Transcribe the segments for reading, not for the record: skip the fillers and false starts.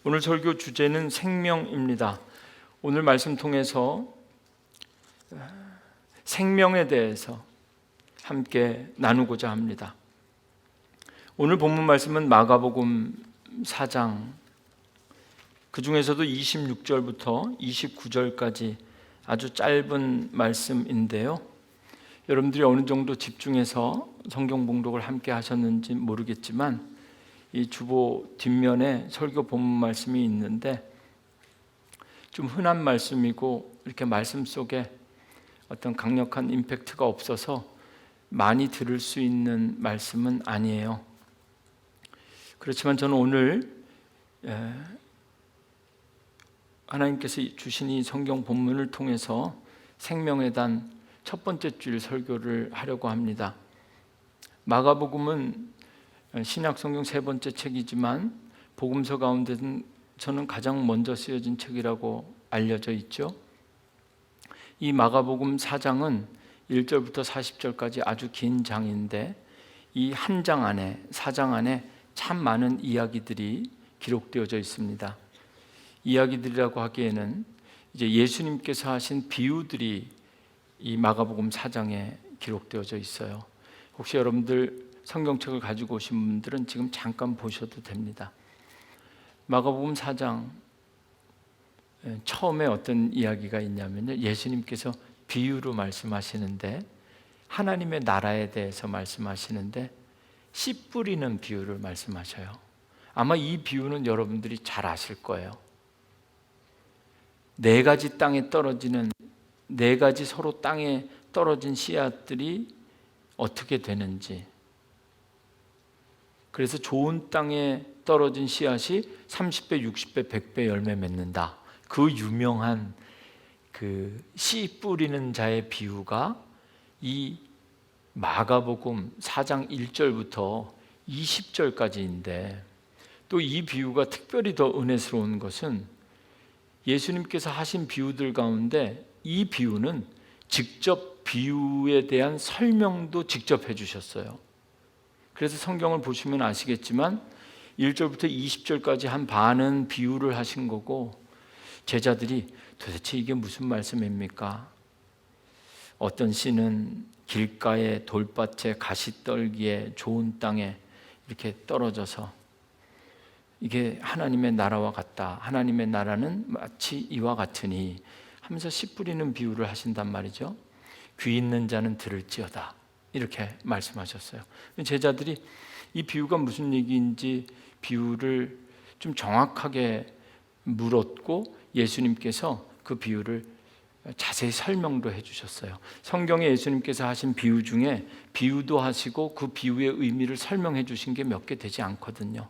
오늘 설교 주제는 생명입니다. 오늘 말씀 통해서 생명에 대해서 함께 나누고자 합니다. 오늘 본문 말씀은 마가복음 4장, 그 중에서도 26절부터 29절까지 아주 짧은 말씀인데요. 여러분들이 어느 정도 집중해서 성경 봉독을 함께 하셨는지 모르겠지만 이 주보 뒷면에 설교 본문 말씀이 있는데 좀 흔한 말씀이고 이렇게 말씀 속에 어떤 강력한 임팩트가 없어서 많이 들을 수 있는 말씀은 아니에요. 그렇지만 저는 오늘 하나님께서 주신 이 성경 본문을 통해서 생명의 단 첫 번째 주일 설교를 하려고 합니다. 마가복음은 신약 성경 세 번째 책이지만 복음서 가운데는 저는 가장 먼저 쓰여진 책이라고 알려져 있죠. 이 마가복음 4장은 1절부터 40절까지 아주 긴 장인데 이 한 장 안에, 4장 안에 참 많은 이야기들이 기록되어져 있습니다. 이야기들이라고 하기에는 이제 예수님께서 하신 비유들이 이 마가복음 4장에 기록되어져 있어요. 혹시 여러분들 성경책을 가지고 오신 분들은 지금 잠깐 보셔도 됩니다. 마가복음 4장 처음에 어떤 이야기가 있냐면요, 예수님께서 비유로 말씀하시는데 하나님의 나라에 대해서 말씀하시는데 씨 뿌리는 비유를 말씀하셔요. 아마 이 비유는 여러분들이 잘 아실 거예요. 네 가지 땅에 떨어지는, 네 가지 서로 땅에 떨어진 씨앗들이 어떻게 되는지, 그래서 좋은 땅에 떨어진 씨앗이 30배, 60배, 100배 열매 맺는다. 그 유명한 그 씨 뿌리는 자의 비유가 이 마가복음 4장 1절부터 20절까지인데, 또 이 비유가 특별히 더 은혜스러운 것은 예수님께서 하신 비유들 가운데 이 비유는 직접 비유에 대한 설명도 직접 해주셨어요. 그래서 성경을 보시면 아시겠지만 1절부터 20절까지 한 반은 비유를 하신 거고, 제자들이 도대체 이게 무슨 말씀입니까? 어떤 씨는 길가에 돌밭에 가시떨기에 좋은 땅에 이렇게 떨어져서 이게 하나님의 나라와 같다, 하나님의 나라는 마치 이와 같으니 하면서 씨 뿌리는 비유를 하신단 말이죠. 귀 있는 자는 들을지어다, 이렇게 말씀하셨어요. 제자들이 이 비유가 무슨 얘기인지 비유를 좀 정확하게 물었고 예수님께서 그 비유를 자세히 설명도 해주셨어요. 성경에 예수님께서 하신 비유 중에 비유도 하시고 그 비유의 의미를 설명해 주신 게 몇 개 되지 않거든요.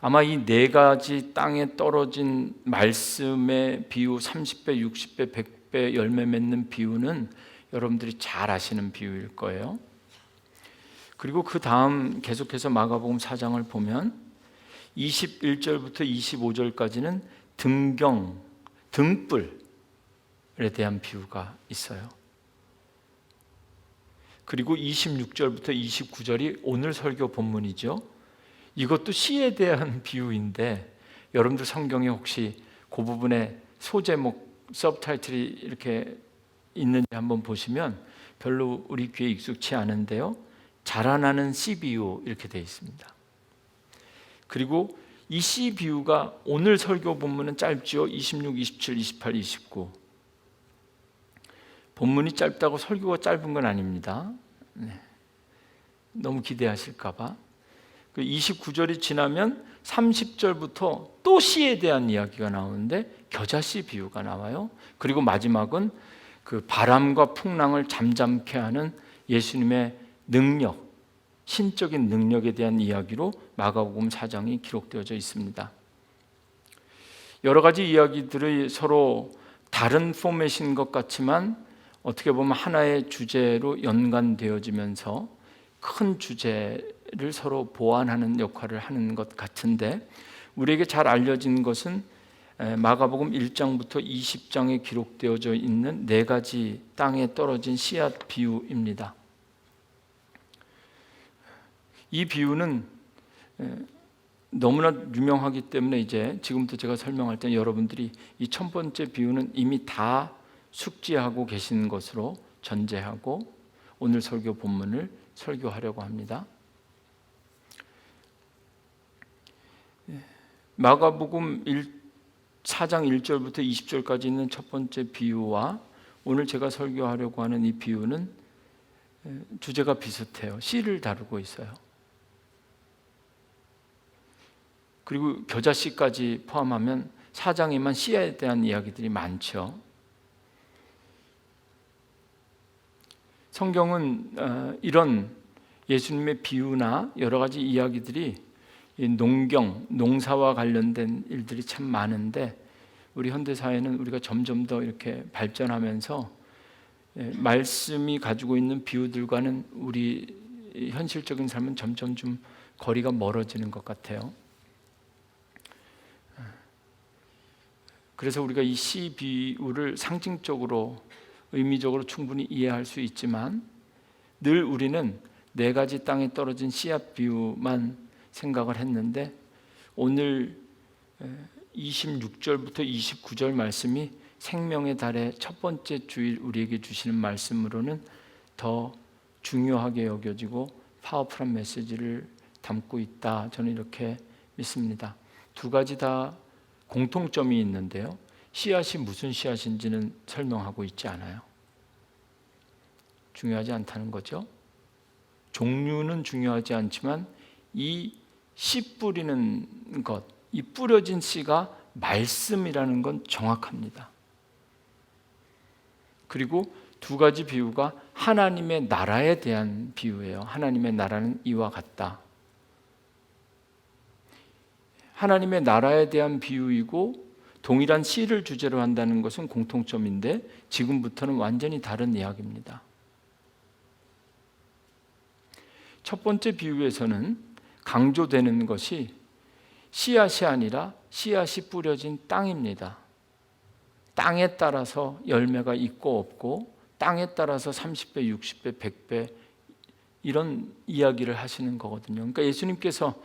아마 이 네 가지 땅에 떨어진 말씀의 비유, 30배, 60배, 100배 열매 맺는 비유는 여러분들이 잘 아시는 비유일 거예요. 그리고 그 다음 계속해서 마가복음 4장을 보면 21절부터 25절까지는 등경, 등불에 대한 비유가 있어요. 그리고 26절부터 29절이 오늘 설교 본문이죠. 이것도 씨에 대한 비유인데 여러분들 성경에 혹시 그 부분에 소제목, 서브타이틀이 이렇게 있는지 한번 보시면 별로 우리 귀에 익숙치 않은데요, 자라나는 씨 비유 이렇게 되어 있습니다. 그리고 이 씨 비유가 오늘 설교 본문은 짧죠. 26, 27, 28, 29. 본문이 짧다고 설교가 짧은 건 아닙니다. 너무 기대하실까 봐. 29절이 지나면 30절부터 또 씨에 대한 이야기가 나오는데 겨자씨 비유가 나와요. 그리고 마지막은 그 바람과 풍랑을 잠잠케 하는 예수님의 능력, 신적인 능력에 대한 이야기로 마가복음 4장이 기록되어져 있습니다. 여러 가지 이야기들이 서로 다른 포맷인 것 같지만 어떻게 보면 하나의 주제로 연관되어지면서 큰 주제를 서로 보완하는 역할을 하는 것 같은데, 우리에게 잘 알려진 것은 마가복음 1장부터 20장에 기록되어져 있는 네 가지 땅에 떨어진 씨앗 비유입니다. 이 비유는 너무나 유명하기 때문에 이제 지금부터 제가 설명할 때 여러분들이 이 첫 번째 비유는 이미 다 숙지하고 계시는 것으로 전제하고 오늘 설교 본문을 설교하려고 합니다. 마가복음 4장 1절부터 20절까지 있는 첫 번째 비유와 오늘 제가 설교하려고 하는 이 비유는 주제가 비슷해요. 씨를 다루고 있어요. 그리고 겨자씨까지 포함하면 4장에만 씨에 대한 이야기들이 많죠. 성경은 이런 예수님의 비유나 여러 가지 이야기들이 농경, 농사와 관련된 일들이 참 많은데 우리 현대사회는 우리가 점점 더 이렇게 발전하면서 말씀이 가지고 있는 비유들과는 우리 현실적인 삶은 점점 좀 거리가 멀어지는 것 같아요. 그래서 우리가 이 씨 비유를 상징적으로 의미적으로 충분히 이해할 수 있지만 늘 우리는 4가지 땅에 떨어진 씨앗 비유만 생각을 했는데 오늘 26절부터 29절 말씀이 생명의 달의 첫 번째 주일 우리에게 주시는 말씀으로는 더 중요하게 여겨지고 파워풀한 메시지를 담고 있다. 저는 이렇게 믿습니다. 2가지 다 공통점이 있는데요. 씨앗이 무슨 씨앗인지는 설명하고 있지 않아요. 중요하지 않다는 거죠. 종류는 중요하지 않지만 이 씨 뿌리는 것, 이 뿌려진 씨가 말씀이라는 건 정확합니다. 그리고 2가지 비유가 하나님의 나라에 대한 비유예요. 하나님의 나라는 이와 같다. 하나님의 나라에 대한 비유이고 동일한 씨를 주제로 한다는 것은 공통점인데 지금부터는 완전히 다른 이야기입니다. 첫 번째 비유에서는 강조되는 것이 씨앗이 아니라 씨앗이 뿌려진 땅입니다. 땅에 따라서 열매가 있고 없고 땅에 따라서 30배, 60배, 100배 이런 이야기를 하시는 거거든요. 그러니까 예수님께서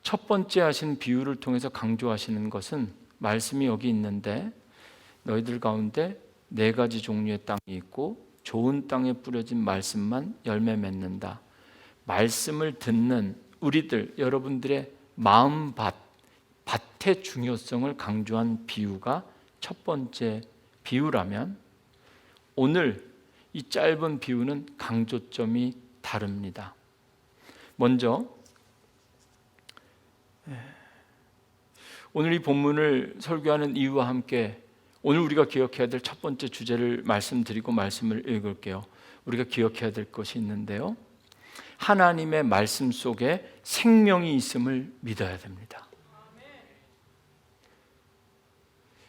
첫 번째 하신 비유를 통해서 강조하시는 것은 말씀이 여기 있는데 너희들 가운데 4가지 종류의 땅이 있고 좋은 땅에 뿌려진 말씀만 열매 맺는다. 말씀을 듣는 우리들, 여러분들의 밭의 중요성을 강조한 비유가 첫 번째 비유라면 오늘 이 짧은 비유는 강조점이 다릅니다. 먼저 오늘 이 본문을 설교하는 이유와 함께 오늘 우리가 기억해야 될 첫 번째 주제를 말씀드리고 말씀을 읽을게요. 우리가 기억해야 될 것이 있는데요. 하나님의 말씀 속에 생명이 있음을 믿어야 됩니다.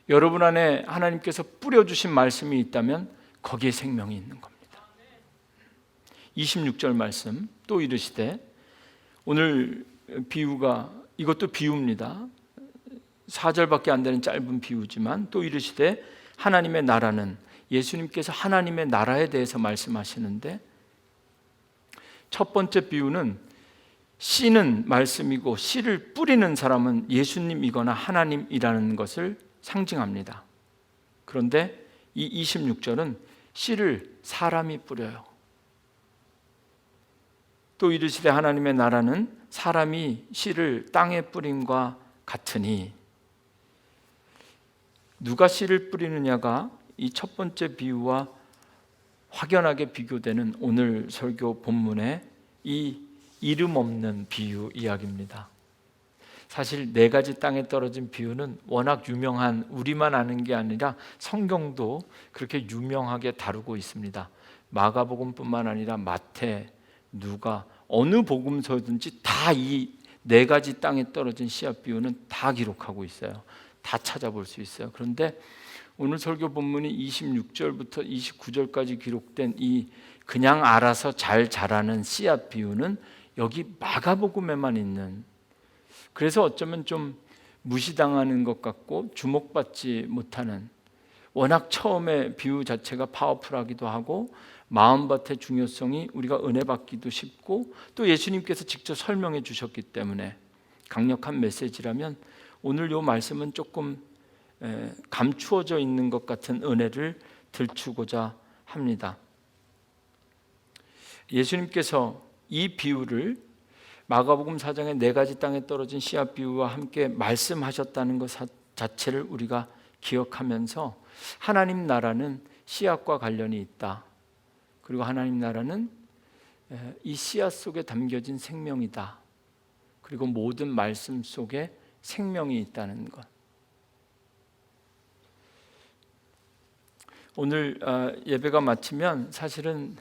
여러분 안에 하나님께서 뿌려주신 말씀이 있다면 거기에 생명이 있는 겁니다. 26절 말씀 또 이르시되 오늘 비유가 이것도 비유입니다. 4절밖에 안 되는 짧은 비유지만 또 이르시되 하나님의 나라는 예수님께서 하나님의 나라에 대해서 말씀하시는데 첫 번째 비유는 씨는 말씀이고 씨를 뿌리는 사람은 예수님이거나 하나님이라는 것을 상징합니다. 그런데 이 26절은 씨를 사람이 뿌려요. 또 이르시되 하나님의 나라는 사람이 씨를 땅에 뿌림과 같으니 누가 씨를 뿌리느냐가 이 첫 번째 비유와 확연하게 비교되는 오늘 설교 본문의 이 이름 없는 비유 이야기입니다. 사실 4가지 땅에 떨어진 비유는 워낙 유명한 우리만 아는 게 아니라 성경도 그렇게 유명하게 다루고 있습니다. 마가복음뿐만 아니라 마태, 누가 어느 복음서든지 다 이 4가지 땅에 떨어진 씨앗 비유는 다 기록하고 있어요. 다 찾아볼 수 있어요. 그런데 오늘 설교 본문이 26절부터 29절까지 기록된 이 그냥 알아서 잘 자라는 씨앗 비유는 여기 마가복음에만 있는, 그래서 어쩌면 좀 무시당하는 것 같고 주목받지 못하는, 워낙 처음에 비유 자체가 파워풀하기도 하고 마음밭의 중요성이 우리가 은혜 받기도 쉽고 또 예수님께서 직접 설명해 주셨기 때문에 강력한 메시지라면 오늘 이 말씀은 조금 감추어져 있는 것 같은 은혜를 들추고자 합니다. 예수님께서 이 비유를 마가복음 4장의 4가지 땅에 떨어진 씨앗 비유와 함께 말씀하셨다는 것 자체를 우리가 기억하면서 하나님 나라는 씨앗과 관련이 있다. 그리고 하나님 나라는 이 씨앗 속에 담겨진 생명이다. 그리고 모든 말씀 속에 생명이 있다는 것. 오늘 예배가 마치면 사실은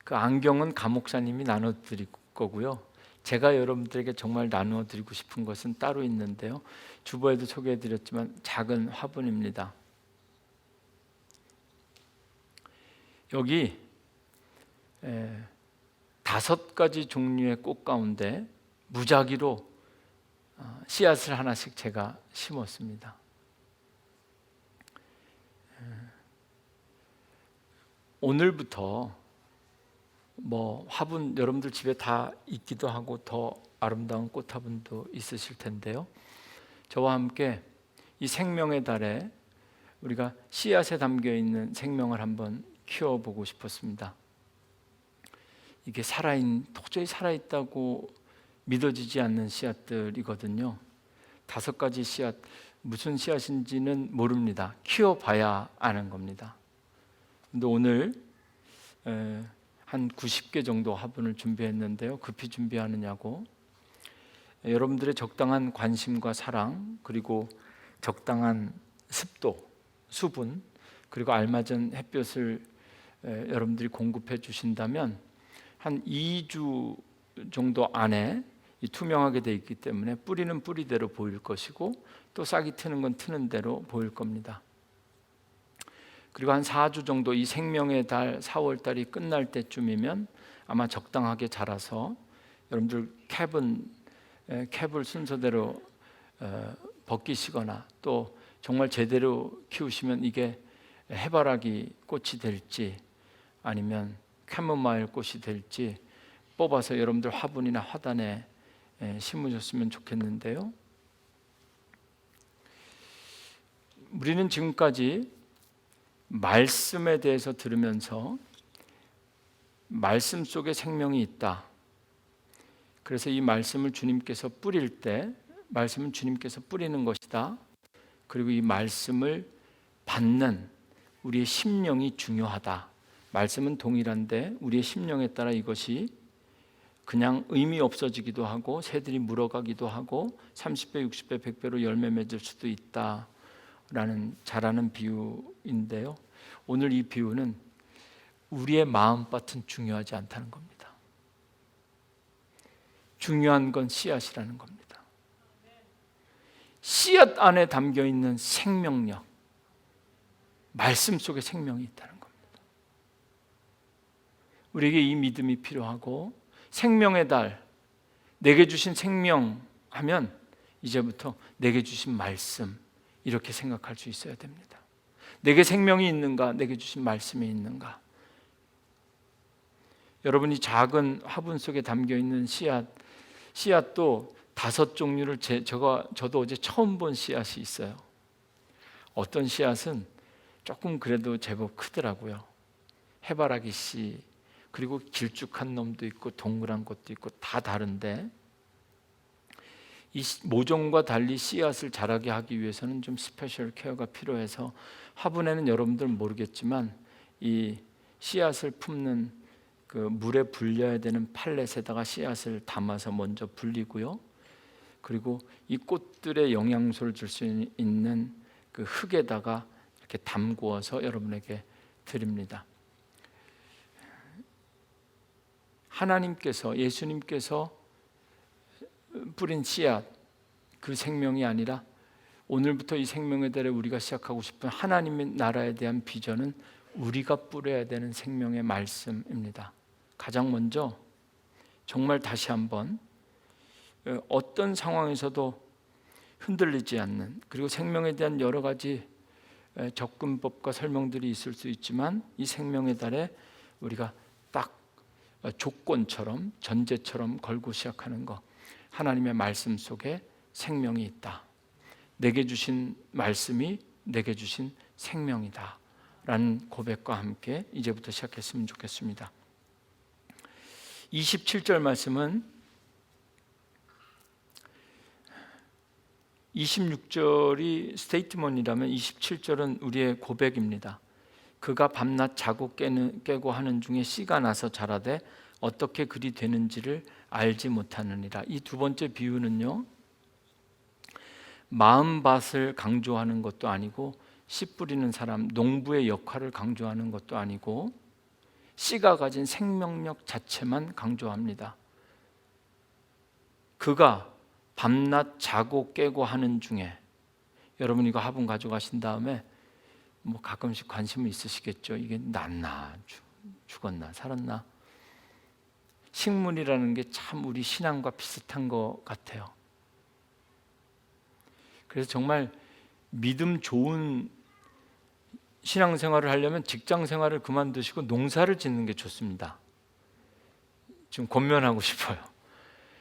그 안경은 가 목사님이 나눠드릴 거고요. 제가 여러분들에게 정말 나눠드리고 싶은 것은 따로 있는데요. 주보에도 소개해드렸지만 작은 화분입니다. 여기 5가지 종류의 꽃 가운데 무작위로 씨앗을 하나씩 제가 심었습니다. 오늘부터 화분 여러분들 집에 다 있기도 하고 더 아름다운 꽃 화분도 있으실 텐데요. 저와 함께 이 생명의 달에 우리가 씨앗에 담겨 있는 생명을 한번 키워보고 싶었습니다. 이게 도저히 살아있다고 믿어지지 않는 씨앗들이거든요. 5가지 씨앗, 무슨 씨앗인지는 모릅니다. 키워봐야 아는 겁니다. 근데 오늘 한 90개 정도 화분을 준비했는데요. 급히 준비하느냐고 여러분들의 적당한 관심과 사랑, 그리고 적당한 습도, 수분, 그리고 알맞은 햇볕을 여러분들이 공급해 주신다면 한 2주 정도 안에 투명하게 되어 있기 때문에 뿌리는 뿌리대로 보일 것이고 또 싹이 트는 건 트는 대로 보일 겁니다. 그리고 한 4주 정도 이 생명의 달 4월 달이 끝날 때쯤이면 아마 적당하게 자라서 여러분들 캡을 순서대로 벗기시거나 또 정말 제대로 키우시면 이게 해바라기 꽃이 될지 아니면 캐모마일 꽃이 될지 뽑아서 여러분들 화분이나 화단에 심으셨으면 좋겠는데요. 우리는 지금까지 말씀에 대해서 들으면서 말씀 속에 생명이 있다. 그래서 이 말씀을 주님께서 뿌릴 때 말씀은 주님께서 뿌리는 것이다. 그리고 이 말씀을 받는 우리의 심령이 중요하다. 말씀은 동일한데 우리의 심령에 따라 이것이 그냥 의미 없어지기도 하고 새들이 물어가기도 하고 30배, 60배, 100배로 열매 맺을 수도 있다라는 잘하는 비유인데요. 오늘 이 비유는 우리의 마음밭은 중요하지 않다는 겁니다. 중요한 건 씨앗이라는 겁니다. 씨앗 안에 담겨있는 생명력, 말씀 속에 생명이 있다는 겁니다. 우리에게 이 믿음이 필요하고 생명의 달, 내게 주신 생명 하면 이제부터 내게 주신 말씀 이렇게 생각할 수 있어야 됩니다. 내게 생명이 있는가? 내게 주신 말씀이 있는가? 여러분이 작은 화분 속에 담겨있는 씨앗도 5종류를 저도 어제 처음 본 씨앗이 있어요. 어떤 씨앗은 조금 그래도 제법 크더라고요. 해바라기 씨, 그리고 길쭉한 놈도 있고 동그란 것도 있고 다 다른데 이 모종과 달리 씨앗을 자라게 하기 위해서는 좀 스페셜 케어가 필요해서 화분에는 여러분들 모르겠지만 이 씨앗을 품는 그 물에 불려야 되는 팔렛에다가 씨앗을 담아서 먼저 불리고요. 그리고 이 꽃들의 영양소를 줄 수 있는 그 흙에다가 이렇게 담구어서 여러분에게 드립니다. 하나님께서 예수님께서 뿌린 씨앗 그 생명이 아니라 오늘부터 이 생명의 달에 우리가 시작하고 싶은 하나님의 나라에 대한 비전은 우리가 뿌려야 되는 생명의 말씀입니다. 가장 먼저 정말 다시 한번 어떤 상황에서도 흔들리지 않는, 그리고 생명에 대한 여러 가지 접근법과 설명들이 있을 수 있지만 이 생명의 달에 우리가 딱 조건처럼 전제처럼 걸고 시작하는 것, 하나님의 말씀 속에 생명이 있다. 내게 주신 말씀이 내게 주신 생명이다 라는 고백과 함께 이제부터 시작했으면 좋겠습니다. 27절 말씀은 26절이 스테이트먼이라면 27절은 우리의 고백입니다. 그가 밤낮 자고 깨고 하는 중에 씨가 나서 자라되 어떻게 그리 되는지를 알지 못하느니라. 이 두 번째 비유는요, 마음밭을 강조하는 것도 아니고 씨 뿌리는 사람, 농부의 역할을 강조하는 것도 아니고 씨가 가진 생명력 자체만 강조합니다. 그가 밤낮 자고 깨고 하는 중에, 여러분 이거 화분 가져가신 다음에 뭐 가끔씩 관심이 있으시겠죠. 이게 낫나 죽었나 살았나. 식물이라는 게 참 우리 신앙과 비슷한 것 같아요. 그래서 정말 믿음 좋은 신앙생활을 하려면 직장생활을 그만두시고 농사를 짓는 게 좋습니다. 지금 권면하고 싶어요.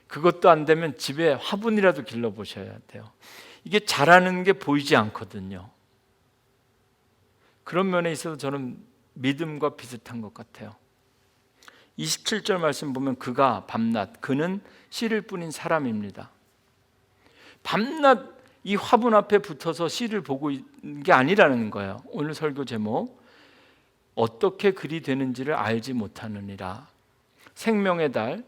그것도 안 되면 집에 화분이라도 길러보셔야 돼요. 이게 자라는 게 보이지 않거든요. 그런 면에 있어서 저는 믿음과 비슷한 것 같아요. 27절 말씀 보면 그가 밤낮, 그는 씨를 뿌린 사람입니다. 밤낮 이 화분 앞에 붙어서 씨를 보고 있는 게 아니라는 거예요. 오늘 설교 제목, 어떻게 그리 되는지를 알지 못하느니라. 생명의 달,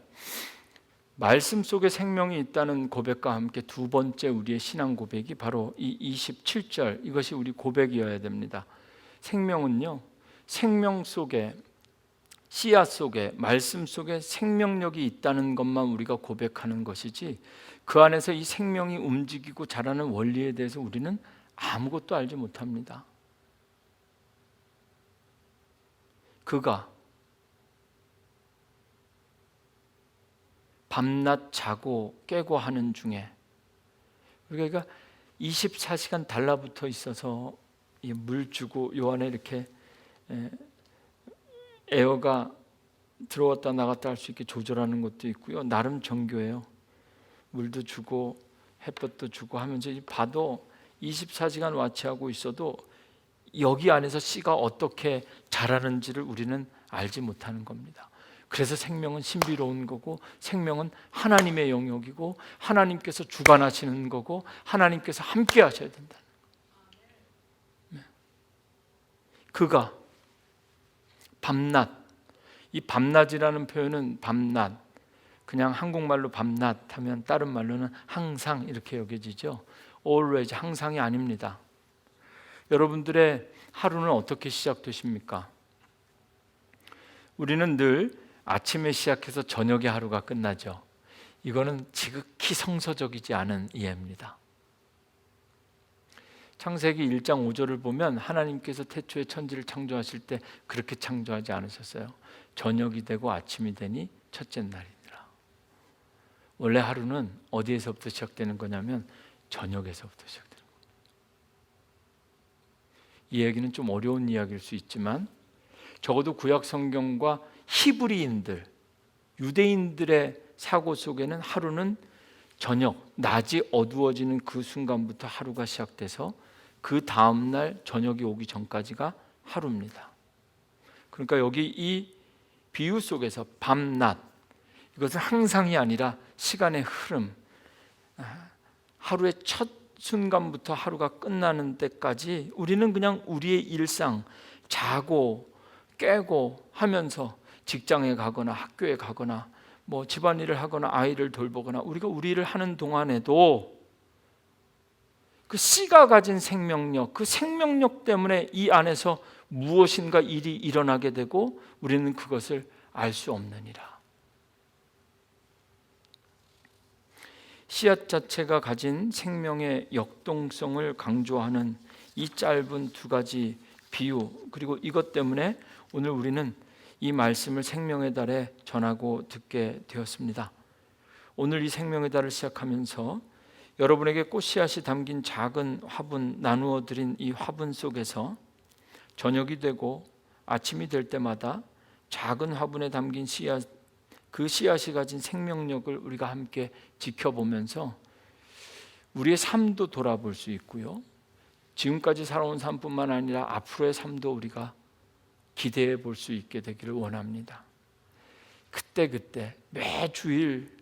말씀 속에 생명이 있다는 고백과 함께 두 번째 우리의 신앙 고백이 바로 이 27절, 이것이 우리 고백이어야 됩니다. 생명은요, 생명 속에, 씨앗 속에, 말씀 속에 생명력이 있다는 것만 우리가 고백하는 것이지, 그 안에서 이 생명이 움직이고 자라는 원리에 대해서 우리는 아무것도 알지 못합니다. 그가 밤낮 자고 깨고 하는 중에, 우리가 24시간 달라붙어 있어서 물 주고 요 안에 이렇게 에어가 들어왔다 나갔다 할 수 있게 조절하는 것도 있고요. 나름 정교해요. 물도 주고 햇볕도 주고 하면서 봐도 24시간 와치하고 있어도 여기 안에서 씨가 어떻게 자라는지를 우리는 알지 못하는 겁니다. 그래서 생명은 신비로운 거고, 생명은 하나님의 영역이고, 하나님께서 주관하시는 거고, 하나님께서 함께 하셔야 된다는 거예요. 그가 밤낮, 이 밤낮이라는 표현은 밤낮, 그냥 한국말로 밤낮 하면 다른 말로는 항상 이렇게 여겨지죠. always, 항상이 아닙니다. 여러분들의 하루는 어떻게 시작되십니까? 우리는 늘 아침에 시작해서 저녁에 하루가 끝나죠. 이거는 지극히 성서적이지 않은 이해입니다. 창세기 1장 5절을 보면 하나님께서 태초에 천지를 창조하실 때 그렇게 창조하지 않으셨어요. 저녁이 되고 아침이 되니 첫째 날이니라. 원래 하루는 어디에서부터 시작되는 거냐면 저녁에서부터 시작되는 거예요. 이 얘기는 좀 어려운 이야기일 수 있지만 적어도 구약 성경과 히브리인들, 유대인들의 사고 속에는 하루는 저녁, 낮이 어두워지는 그 순간부터 하루가 시작돼서 그 다음날 저녁이 오기 전까지가 하루입니다. 그러니까 여기 이 비유 속에서 밤낮, 이것은 항상이 아니라 시간의 흐름, 하루의 첫 순간부터 하루가 끝나는 때까지 우리는 그냥 우리의 일상, 자고 깨고 하면서 직장에 가거나 학교에 가거나 뭐 집안일을 하거나 아이를 돌보거나 우리가 우리를 하는 동안에도 그 씨가 가진 생명력, 그 생명력 때문에 이 안에서 무엇인가 일이 일어나게 되고 우리는 그것을 알 수 없느니라. 씨앗 자체가 가진 생명의 역동성을 강조하는 이 짧은 두 가지 비유, 그리고 이것 때문에 오늘 우리는 이 말씀을 생명의 달에 전하고 듣게 되었습니다. 오늘 이 생명의 달을 시작하면서 여러분에게 꽃씨앗이 담긴 작은 화분 나누어 드린 이 화분 속에서 저녁이 되고 아침이 될 때마다 작은 화분에 담긴 씨앗 그 씨앗이 가진 생명력을 우리가 함께 지켜보면서 우리의 삶도 돌아볼 수 있고요, 지금까지 살아온 삶뿐만 아니라 앞으로의 삶도 우리가 기대해 볼 수 있게 되기를 원합니다. 그때 매 주일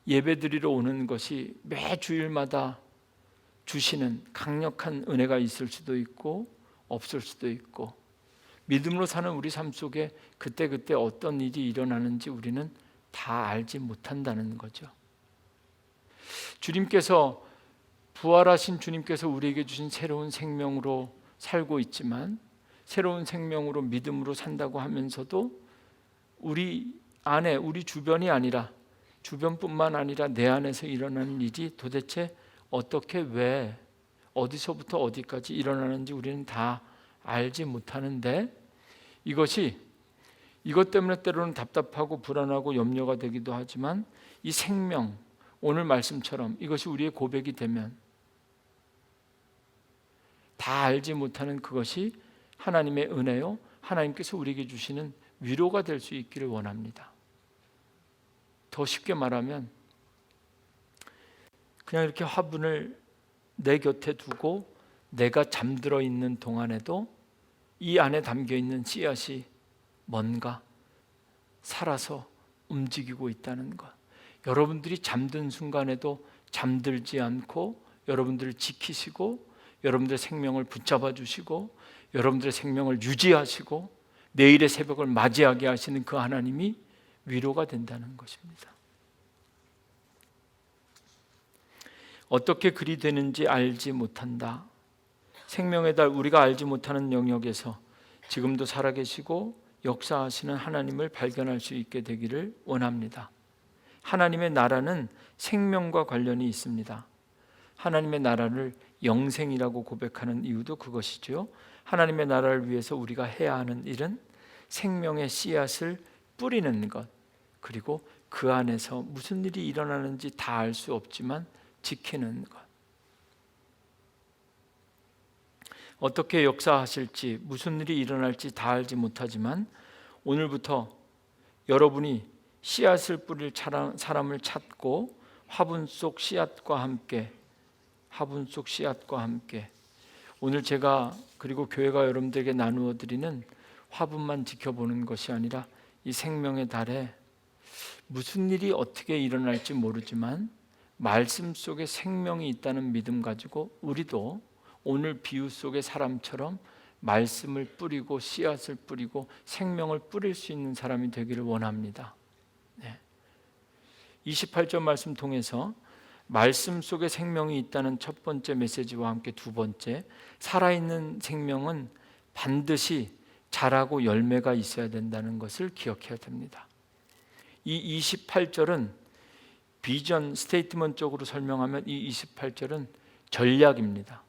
예배드리러 오는 것이 매 주일마다 주시는 강력한 은혜가 있을 수도 있고 없을 수도 있고, 믿음으로 사는 우리 삶 속에 그때 어떤 일이 일어나는지 우리는 다 알지 못한다는 거죠. 주님께서, 부활하신 주님께서 우리에게 주신 새로운 생명으로 살고 있지만, 새로운 생명으로 믿음으로 산다고 하면서도 우리 안에, 우리 주변이 아니라, 주변뿐만 아니라 내 안에서 일어나는 일이 도대체 어떻게, 왜, 어디서부터 어디까지 일어나는지 우리는 다 알지 못하는데, 이것 때문에 때로는 답답하고 불안하고 염려가 되기도 하지만, 이 생명, 오늘 말씀처럼 이것이 우리의 고백이 되면 다 알지 못하는 그것이 하나님의 은혜요, 하나님께서 우리에게 주시는 위로가 될 수 있기를 원합니다. 더 쉽게 말하면 그냥 이렇게 화분을 내 곁에 두고 내가 잠들어 있는 동안에도 이 안에 담겨 있는 씨앗이 뭔가 살아서 움직이고 있다는 것, 여러분들이 잠든 순간에도 잠들지 않고 여러분들을 지키시고 여러분들의 생명을 붙잡아 주시고 여러분들의 생명을 유지하시고 내일의 새벽을 맞이하게 하시는 그 하나님이 위로가 된다는 것입니다. 어떻게 그리 되는지 알지 못한다. 생명의 달, 우리가 알지 못하는 영역에서 지금도 살아계시고 역사하시는 하나님을 발견할 수 있게 되기를 원합니다. 하나님의 나라는 생명과 관련이 있습니다. 하나님의 나라를 영생이라고 고백하는 이유도 그것이죠. 하나님의 나라를 위해서 우리가 해야 하는 일은 생명의 씨앗을 뿌리는 것, 그리고 그 안에서 무슨 일이 일어나는지 다 알 수 없지만 지키는 것. 어떻게 역사하실지, 무슨 일이 일어날지 다 알지 못하지만 오늘부터 여러분이 씨앗을 뿌릴 사람을 찾고 화분 속 씨앗과 함께 오늘 제가 그리고 교회가 여러분들에게 나누어 드리는 화분만 지켜보는 것이 아니라 이 생명의 달에 무슨 일이 어떻게 일어날지 모르지만 말씀 속에 생명이 있다는 믿음 가지고 우리도 오늘 비유 속의 사람처럼 말씀을 뿌리고 씨앗을 뿌리고 생명을 뿌릴 수 있는 사람이 되기를 원합니다. 28절 말씀 통해서 말씀 속에 생명이 있다는 첫 번째 메시지와 함께 두 번째, 살아있는 생명은 반드시 자라고 열매가 있어야 된다는 것을 기억해야 됩니다. 이 28절은 비전 스테이트먼트적으로 설명하면 이 28절은 전략입니다.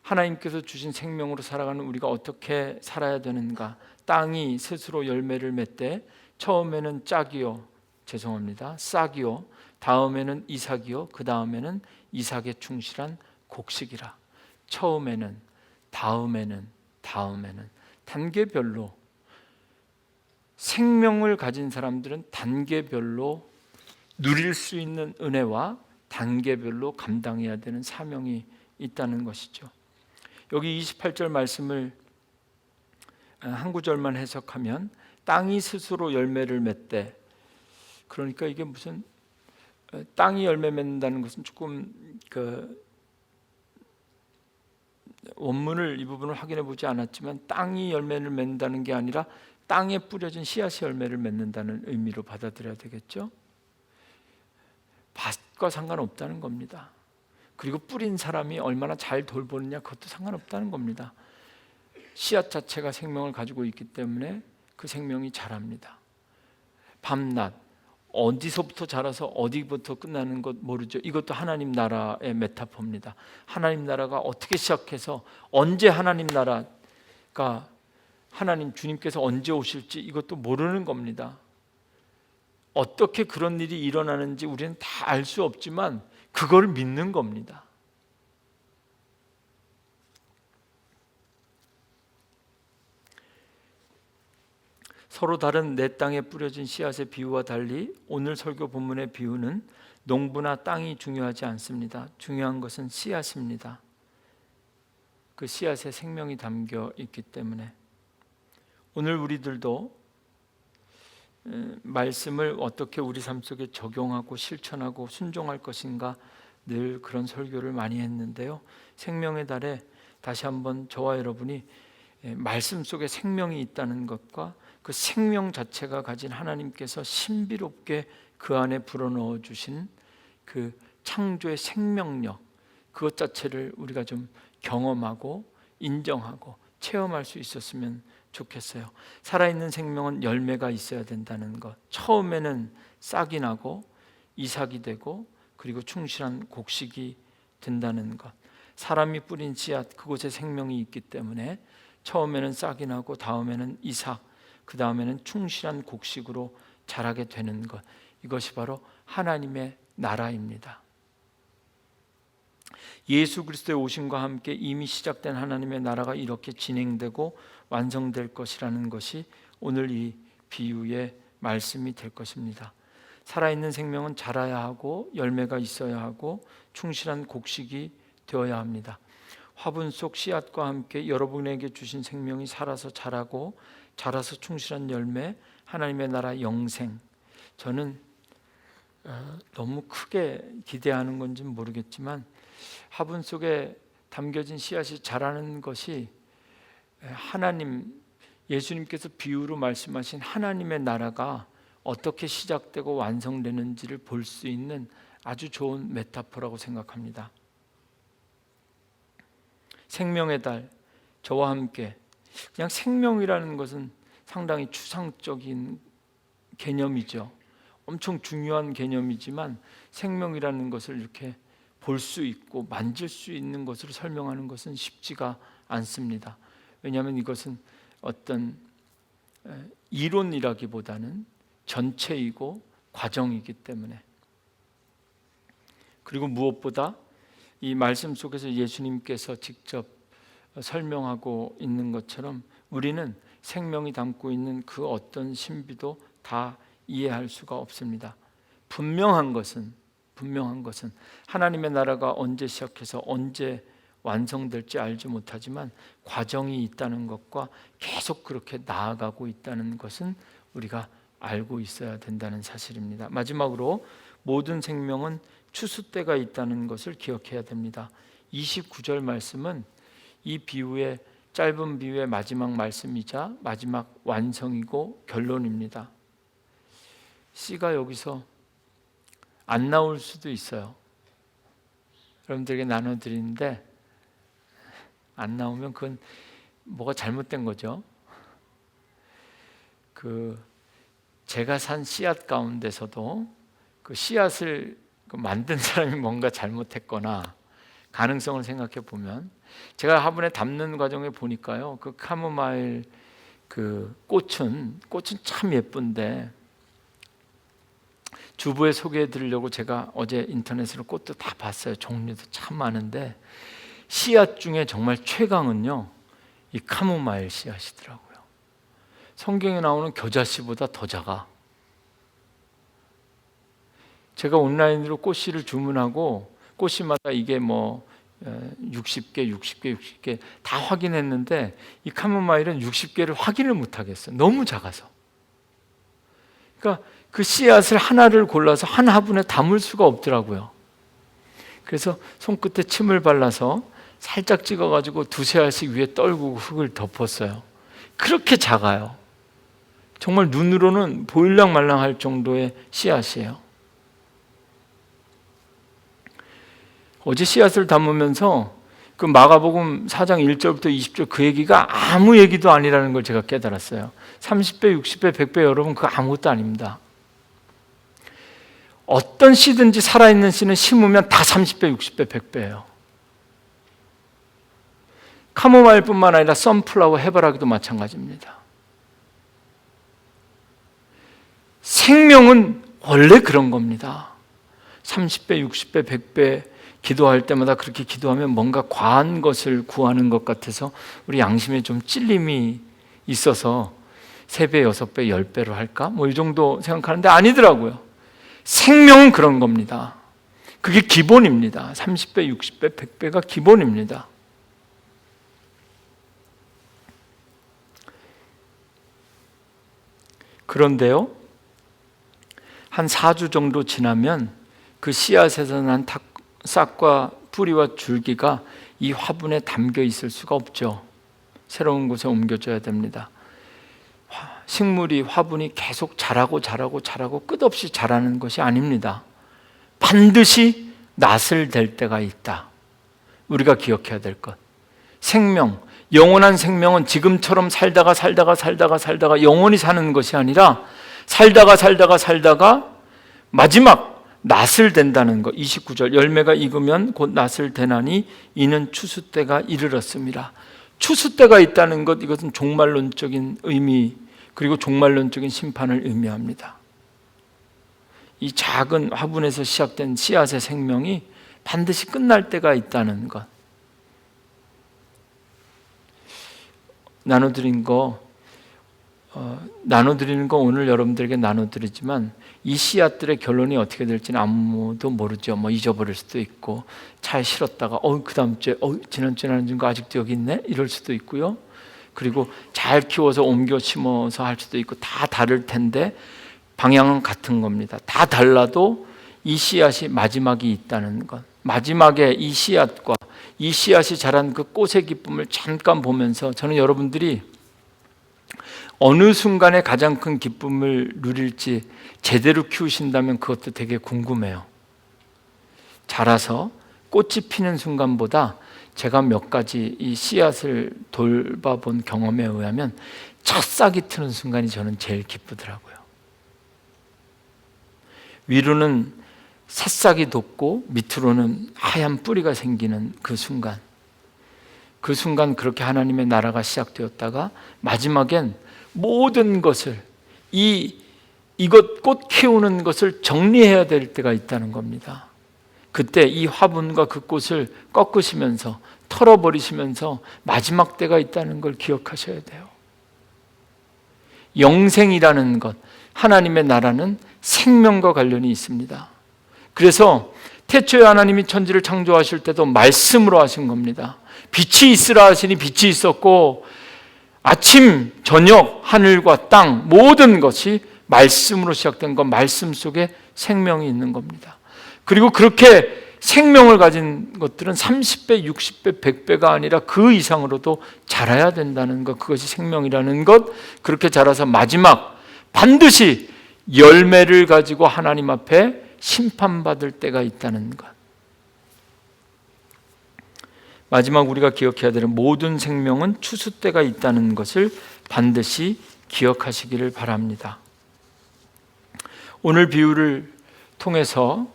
하나님께서 주신 생명으로 살아가는 우리가 어떻게 살아야 되는가, 땅이 스스로 열매를 맺되 처음에는 싹이요, 다음에는 이삭이요, 그 다음에는 이삭에 충실한 곡식이라. 처음에는, 다음에는 단계별로 생명을 가진 사람들은 단계별로 누릴 수 있는 은혜와 단계별로 감당해야 되는 사명이 있다는 것이죠. 여기 28절 말씀을 한 구절만 해석하면 땅이 스스로 열매를 맺되, 그러니까 이게 무슨 땅이 열매 맺는다는 것은 조금 원문을 이 부분을 확인해 보지 않았지만 땅이 열매를 맺는다는 게 아니라 땅에 뿌려진 씨앗이 열매를 맺는다는 의미로 받아들여야 되겠죠. 밭과 상관없다는 겁니다. 그리고 뿌린 사람이 얼마나 잘 돌보느냐, 그것도 상관없다는 겁니다. 씨앗 자체가 생명을 가지고 있기 때문에 그 생명이 자랍니다. 밤낮 어디서부터 자라서 어디부터 끝나는 것 모르죠. 이것도 하나님 나라의 메타포입니다. 하나님 나라가 어떻게 시작해서 언제 하나님 나라가, 하나님 주님께서 언제 오실지 이것도 모르는 겁니다. 어떻게 그런 일이 일어나는지 우리는 다 알 수 없지만 그걸 믿는 겁니다. 서로 다른 내 땅에 뿌려진 씨앗의 비유와 달리 오늘 설교 본문의 비유는 농부나 땅이 중요하지 않습니다. 중요한 것은 씨앗입니다. 그 씨앗에 생명이 담겨 있기 때문에 오늘 우리들도 말씀을 어떻게 우리 삶 속에 적용하고 실천하고 순종할 것인가 늘 그런 설교를 많이 했는데요. 생명의 달에 다시 한번 저와 여러분이 말씀 속에 생명이 있다는 것과 그 생명 자체가 가진 하나님께서 신비롭게 그 안에 불어넣어 주신 그 창조의 생명력, 그것 자체를 우리가 좀 경험하고 인정하고 체험할 수 있었으면 좋겠어요. 살아있는 생명은 열매가 있어야 된다는 것, 처음에는 싹이 나고 이삭이 되고 그리고 충실한 곡식이 된다는 것, 사람이 뿌린 씨앗, 그곳에 생명이 있기 때문에 처음에는 싹이 나고 다음에는 이삭, 그 다음에는 충실한 곡식으로 자라게 되는 것, 이것이 바로 하나님의 나라입니다. 예수 그리스도의 오심과 함께 이미 시작된 하나님의 나라가 이렇게 진행되고 완성될 것이라는 것이 오늘 이 비유의 말씀이 될 것입니다. 살아있는 생명은 자라야 하고 열매가 있어야 하고 충실한 곡식이 되어야 합니다. 화분 속 씨앗과 함께 여러분에게 주신 생명이 살아서 자라고 자라서 충실한 열매, 하나님의 나라 영생. 저는 너무 크게 기대하는 건지 모르겠지만 화분 속에 담겨진 씨앗이 자라는 것이 하나님, 예수님께서 비유로 말씀하신 하나님의 나라가 어떻게 시작되고 완성되는지를 볼 수 있는 아주 좋은 메타포라고 생각합니다. 생명의 달, 저와 함께, 그냥 생명이라는 것은 상당히 추상적인 개념이죠. 엄청 중요한 개념이지만 생명이라는 것을 이렇게 볼 수 있고 만질 수 있는 것으로 설명하는 것은 쉽지가 않습니다. 왜냐하면 이것은 어떤 이론이라기보다는 전체이고 과정이기 때문에. 그리고 무엇보다 이 말씀 속에서 예수님께서 직접 설명하고 있는 것처럼 우리는 생명이 담고 있는 그 어떤 신비도 다 이해할 수가 없습니다. 분명한 것은 하나님의 나라가 언제 시작해서 언제 완성될지 알지 못하지만 과정이 있다는 것과 계속 그렇게 나아가고 있다는 것은 우리가 알고 있어야 된다는 사실입니다. 마지막으로 모든 생명은 추수 때가 있다는 것을 기억해야 됩니다. 29절 말씀은 이 비유의 짧은 비유의 마지막 말씀이자 마지막 완성이고 결론입니다. 씨가 여기서 안 나올 수도 있어요. 여러분들에게 나눠드리는데 안 나오면 그건 뭐가 잘못된 거죠. 제가 산 씨앗 가운데서도 그 씨앗을 만든 사람이 뭔가 잘못했거나 가능성을 생각해 보면, 제가 화분에 담는 과정에 보니까요, 그 카모마일 그 꽃은 참 예쁜데 주부에 소개해 드리려고 제가 어제 인터넷으로 꽃도 다 봤어요. 종류도 참 많은데 씨앗 중에 정말 최강은요, 이 카모마일 씨앗이더라고요. 성경에 나오는 겨자씨보다 더 작아. 제가 온라인으로 꽃씨를 주문하고 꽃씨마다 이게 뭐 60개 다 확인했는데 이 카모마일은 60개를 확인을 못 하겠어요. 너무 작아서. 그러니까 그 씨앗을 하나를 골라서 한 화분에 담을 수가 없더라고요. 그래서 손끝에 침을 발라서 살짝 찍어가지고 두세 알씩 위에 떨구고 흙을 덮었어요. 그렇게 작아요. 정말 눈으로는 보일랑 말랑할 정도의 씨앗이에요. 어제 씨앗을 담으면서 그 마가복음 4장 1절부터 20절 그 얘기가 아무 얘기도 아니라는 걸 제가 깨달았어요. 30배, 60배, 100배 여러분 그거 아무것도 아닙니다. 어떤 씨든지 살아있는 씨는 심으면 다 30배, 60배, 100배예요. 카모마일뿐만 아니라 선플라워, 해바라기도 마찬가지입니다. 생명은 원래 그런 겁니다. 30배, 60배, 100배 기도할 때마다 그렇게 기도하면 뭔가 과한 것을 구하는 것 같아서 우리 양심에 좀 찔림이 있어서 3배, 6배, 10배로 할까? 뭐 이 정도 생각하는데 아니더라고요. 생명은 그런 겁니다. 그게 기본입니다. 30배, 60배, 100배가 기본입니다. 그런데요, 한 4주 정도 지나면 그 씨앗에서 난 싹과 뿌리와 줄기가 이 화분에 담겨 있을 수가 없죠. 새로운 곳에 옮겨줘야 됩니다. 식물이, 화분이 계속 자라고 끝없이 자라는 것이 아닙니다. 반드시 낫을 댈 때가 있다. 우리가 기억해야 될 것. 생명, 영원한 생명은 지금처럼 살다가 영원히 사는 것이 아니라 살다가 마지막 낫을 댄다는 것. 29절, 열매가 익으면 곧 낫을 대나니 이는 추수 때가 이르렀습니다. 추수 때가 있다는 것, 이것은 종말론적인 의미, 그리고 종말론적인 심판을 의미합니다. 이 작은 화분에서 시작된 씨앗의 생명이 반드시 끝날 때가 있다는 것. 나눠드리는 거 오늘 여러분들에게 나눠드리지만 이 씨앗들의 결론이 어떻게 될지는 아무도 모르죠. 뭐 잊어버릴 수도 있고, 차에 실었다가 그 다음 주에 지난주에 나눈 거 아직도 여기 있네? 이럴 수도 있고요. 그리고 잘 키워서 옮겨 심어서 할 수도 있고, 다 다를 텐데 방향은 같은 겁니다. 다 달라도 이 씨앗이 마지막이 있다는 것. 마지막에 이 씨앗과 이 씨앗이 자란 그 꽃의 기쁨을 잠깐 보면서 저는 여러분들이 어느 순간에 가장 큰 기쁨을 누릴지 제대로 키우신다면 그것도 되게 궁금해요. 자라서 꽃이 피는 순간보다 제가 몇 가지 이 씨앗을 돌봐본 경험에 의하면 첫 싹이 트는 순간이 저는 제일 기쁘더라고요. 위로는 새싹이 돋고 밑으로는 하얀 뿌리가 생기는 그 순간 그렇게 하나님의 나라가 시작되었다가 마지막엔 모든 것을 이것 꽃 키우는 것을 정리해야 될 때가 있다는 겁니다. 그때 이 화분과 그 꽃을 꺾으시면서 털어버리시면서 마지막 때가 있다는 걸 기억하셔야 돼요. 영생이라는 것, 하나님의 나라는 생명과 관련이 있습니다. 그래서 태초에 하나님이 천지를 창조하실 때도 말씀으로 하신 겁니다. 빛이 있으라 하시니 빛이 있었고, 아침, 저녁, 하늘과 땅 모든 것이 말씀으로 시작된 것, 말씀 속에 생명이 있는 겁니다. 그리고 그렇게 생명을 가진 것들은 30배, 60배, 100배가 아니라 그 이상으로도 자라야 된다는 것, 그것이 생명이라는 것. 그렇게 자라서 마지막 반드시 열매를 가지고 하나님 앞에 심판받을 때가 있다는 것. 마지막 우리가 기억해야 되는 모든 생명은 추수 때가 있다는 것을 반드시 기억하시기를 바랍니다. 오늘 비유를 통해서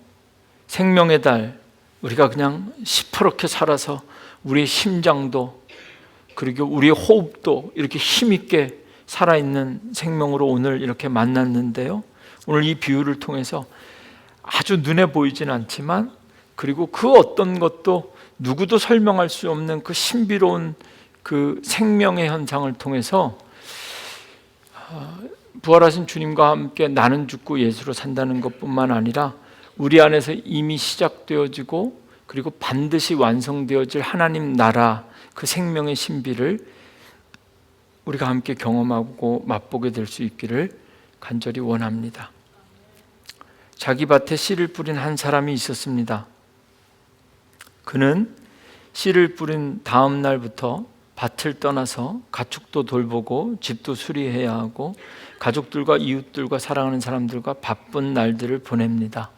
생명의 달, 우리가 그냥 시퍼렇게 살아서 우리의 심장도 그리고 우리의 호흡도 이렇게 힘있게 살아있는 생명으로 오늘 이렇게 만났는데요, 오늘 이 비유를 통해서 아주 눈에 보이진 않지만, 그리고 그 어떤 것도 누구도 설명할 수 없는 그 신비로운 그 생명의 현상을 통해서 부활하신 주님과 함께 나는 죽고 예수로 산다는 것뿐만 아니라 우리 안에서 이미 시작되어지고 그리고 반드시 완성되어질 하나님 나라, 그 생명의 신비를 우리가 함께 경험하고 맛보게 될 수 있기를 간절히 원합니다. 자기 밭에 씨를 뿌린 한 사람이 있었습니다. 그는 씨를 뿌린 다음 날부터 밭을 떠나서 가축도 돌보고 집도 수리해야 하고 가족들과 이웃들과 사랑하는 사람들과 바쁜 날들을 보냅니다.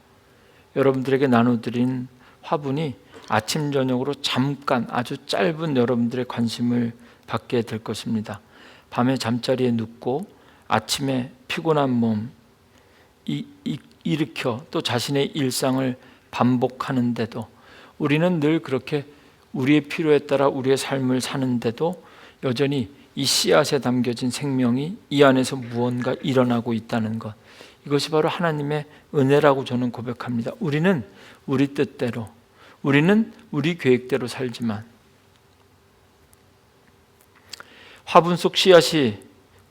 여러분들에게 나눠드린 화분이 아침 저녁으로 잠깐 아주 짧은 여러분들의 관심을 받게 될 것입니다. 밤에 잠자리에 눕고 아침에 피곤한 몸 일으켜 또 자신의 일상을 반복하는데도 우리는 늘 그렇게 우리의 필요에 따라 우리의 삶을 사는데도 여전히 이 씨앗에 담겨진 생명이 이 안에서 무언가 일어나고 있다는 것, 이것이 바로 하나님의 은혜라고 저는 고백합니다. 우리는 우리 뜻대로, 우리는 우리 계획대로 살지만 화분 속 씨앗이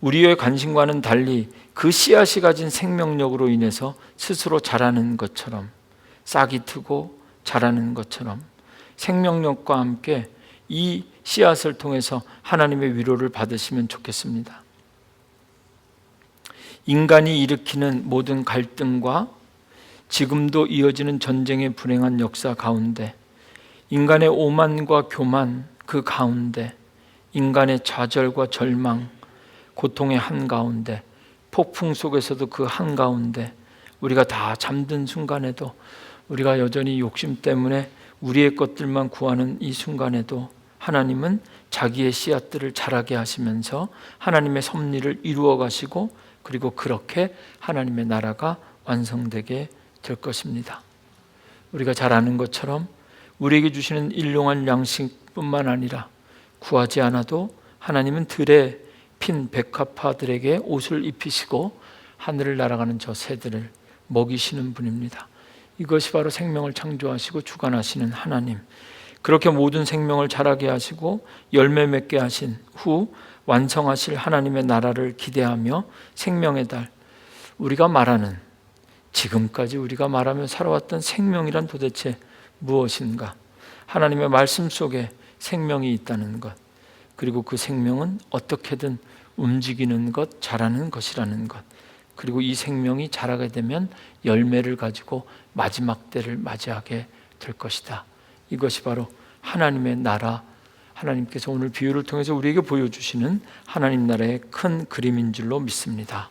우리의 관심과는 달리 그 씨앗이 가진 생명력으로 인해서 스스로 자라는 것처럼, 싹이 트고 자라는 것처럼 생명력과 함께 이 씨앗을 통해서 하나님의 위로를 받으시면 좋겠습니다. 인간이 일으키는 모든 갈등과 지금도 이어지는 전쟁의 불행한 역사 가운데, 인간의 오만과 교만 그 가운데, 인간의 좌절과 절망, 고통의 한가운데, 폭풍 속에서도 그 한가운데, 우리가 다 잠든 순간에도, 우리가 여전히 욕심 때문에 우리의 것들만 구하는 이 순간에도 하나님은 자기의 씨앗들을 자라게 하시면서 하나님의 섭리를 이루어 가시고, 그리고 그렇게 하나님의 나라가 완성되게 될 것입니다. 우리가 잘 아는 것처럼 우리에게 주시는 일용할 양식뿐만 아니라 구하지 않아도 하나님은 들에 핀 백합화들에게 옷을 입히시고 하늘을 날아가는 저 새들을 먹이시는 분입니다. 이것이 바로 생명을 창조하시고 주관하시는 하나님, 그렇게 모든 생명을 자라게 하시고 열매 맺게 하신 후 완성하실 하나님의 나라를 기대하며 생명의 달, 우리가 말하는, 지금까지 우리가 말하며 살아왔던 생명이란 도대체 무엇인가? 하나님의 말씀 속에 생명이 있다는 것, 그리고 그 생명은 어떻게든 움직이는 것, 자라는 것이라는 것, 그리고 이 생명이 자라게 되면 열매를 가지고 마지막 때를 맞이하게 될 것이다. 이것이 바로 하나님의 나라, 하나님께서 오늘 비유를 통해서 우리에게 보여주시는 하나님 나라의 큰 그림인 줄로 믿습니다.